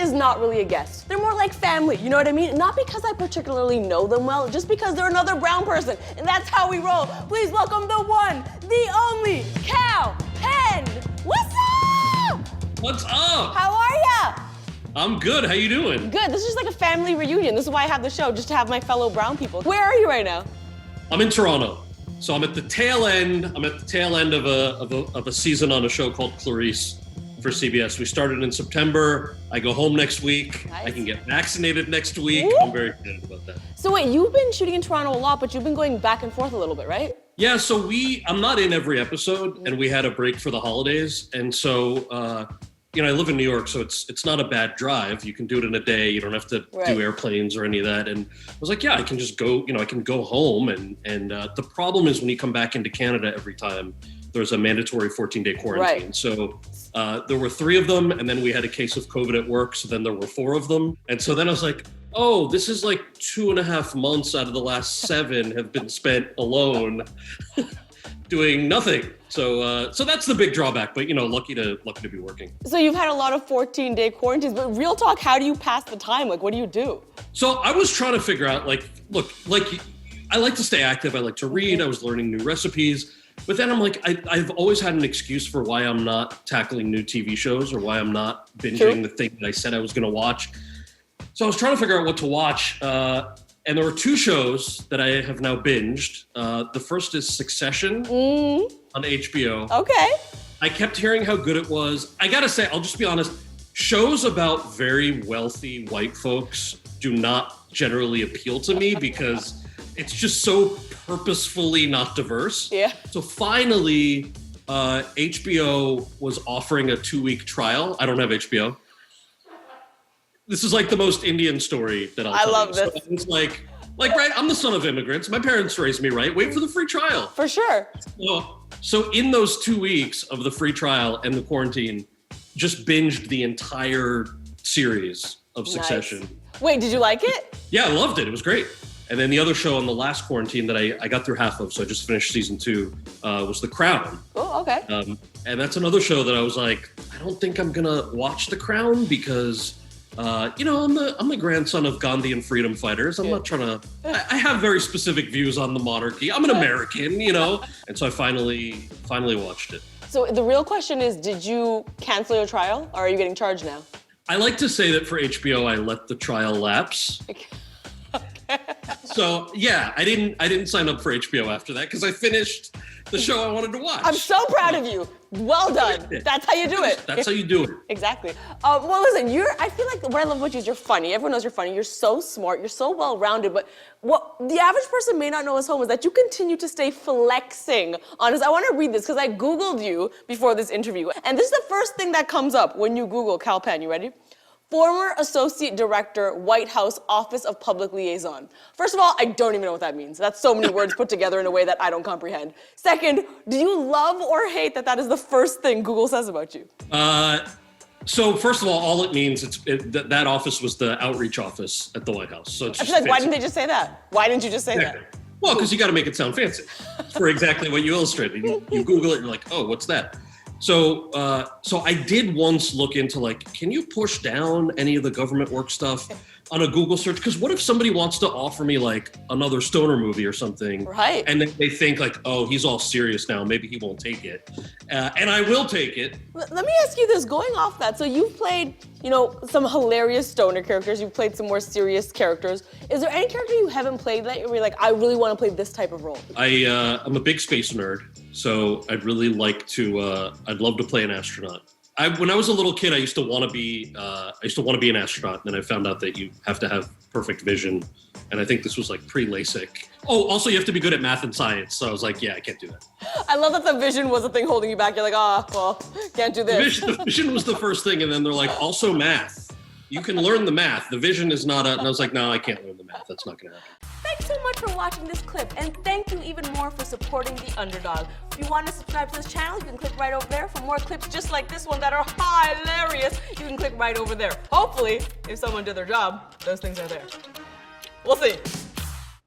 is not really a guest. They're more like family, you know what I mean? Not because I particularly know them well, just because they're another brown person, and that's how we roll. Please welcome the one, the only, Kal Penn. What's up? What's up? How are ya? I'm good, how you doing? Good, this is just like a family reunion. This is why I have the show, just to have my fellow brown people. Where are you right now? I'm in Toronto. So I'm at the tail end of a season on a show called Clarice for CBS. We started in September. I go home next week. Nice. I can get vaccinated next week. Woo! I'm very excited about that. So wait, you've been shooting in Toronto a lot, but you've been going back and forth a little bit, right? Yeah, so I'm not in every episode, and we had a break for the holidays. And so, I live in New York, so it's not a bad drive. You can do it in a day. You don't have to do airplanes or any of that. And I was like, yeah, I can just go, I can go home. And the problem is when you come back into Canada every time, there's a mandatory 14-day quarantine. Right. So there were 3 of them, and then we had a case of COVID at work, so then there were 4 of them. And so then I was like, oh, this is like 2.5 months out of the last 7 have been spent alone doing nothing. So that's the big drawback, but lucky to be working. So you've had a lot of 14-day quarantines, but real talk, how do you pass the time? Like, what do you do? So I was trying to figure out, I like to stay active. I like to read. I was learning new recipes. But then I'm like, I've always had an excuse for why I'm not tackling new TV shows or why I'm not binging the thing that I said I was going to watch. So I was trying to figure out what to watch. And there were 2 shows that I have now binged. The first is Succession on HBO. Okay. I kept hearing how good it was. I gotta say, I'll just be honest, shows about very wealthy white folks do not generally appeal to me because it's just so purposefully not diverse. Yeah. So finally, HBO was offering a 2-week trial. I don't have HBO. This is like the most Indian story that I'll tell you. I love this. So it's like, right, I'm the son of immigrants. My parents raised me right. Wait for the free trial. For sure. So in those 2 weeks of the free trial and the quarantine, just binged the entire series of Succession. Nice. Wait, did you like it? Yeah, I loved it. It was great. And then the other show on the last quarantine that I got through half of, so I just finished season 2, was The Crown. Oh, okay. And that's another show that I was like, I don't think I'm gonna watch The Crown because, I'm the grandson of Gandhi and freedom fighters. I'm not trying to. I have very specific views on the monarchy. I'm an American, And so I finally watched it. So the real question is, did you cancel your trial, or are you getting charged now? I like to say that for HBO, I let the trial lapse. Okay. So yeah, I didn't sign up for HBO after that because I finished the show I wanted to watch. I'm so proud of you. Well done. That's how you do it. That's how you do it. Exactly. Well, listen, I feel like what I love about you is you're funny. Everyone knows you're funny. You're so smart. You're so well-rounded. But what the average person may not know is home is that you continue to stay flexing on us. I want to read this because I Googled you before this interview. And this is the first thing that comes up when you Google Kal Penn. You ready? Former Associate Director, White House Office of Public Liaison. First of all, I don't even know what that means. That's so many words put together in a way that I don't comprehend. Second, do you love or hate that is the first thing Google says about you? So first of all it means that office was the outreach office at the White House. So it's I feel like, why didn't they just say that? Why didn't you just say that? Well, because you got to make it sound fancy for exactly what you illustrated. You Google it, you're like, oh, what's that? So I did once look into can you push down any of the government work stuff on a Google search? Because what if somebody wants to offer me another stoner movie or something, right? And then they think oh, he's all serious now, maybe he won't take it, and I will take it. Let me ask you this, going off that. So you've played, some hilarious stoner characters. You've played some more serious characters. Is there any character you haven't played that you're like, I really want to play this type of role? I'm a big space nerd. So I'd really like to. I'd love to play an astronaut. When I was a little kid, I used to want to be. An astronaut. And then I found out that you have to have perfect vision, and I think this was pre-LASIK. Oh, also you have to be good at math and science. So I was like, yeah, I can't do that. I love that the vision was the thing holding you back. You're like, well, can't do this. The vision was the first thing, and then they're like, also math. You can learn the math. The vision is not. And I was like, no, I can't learn the math. That's not going to happen. Thanks so much for watching this clip, and thank you even more for supporting The Underdog. If you want to subscribe to this channel, you can click right over there. For more clips just like this one that are hilarious, you can click right over there. Hopefully, if someone did their job, those things are there. We'll see.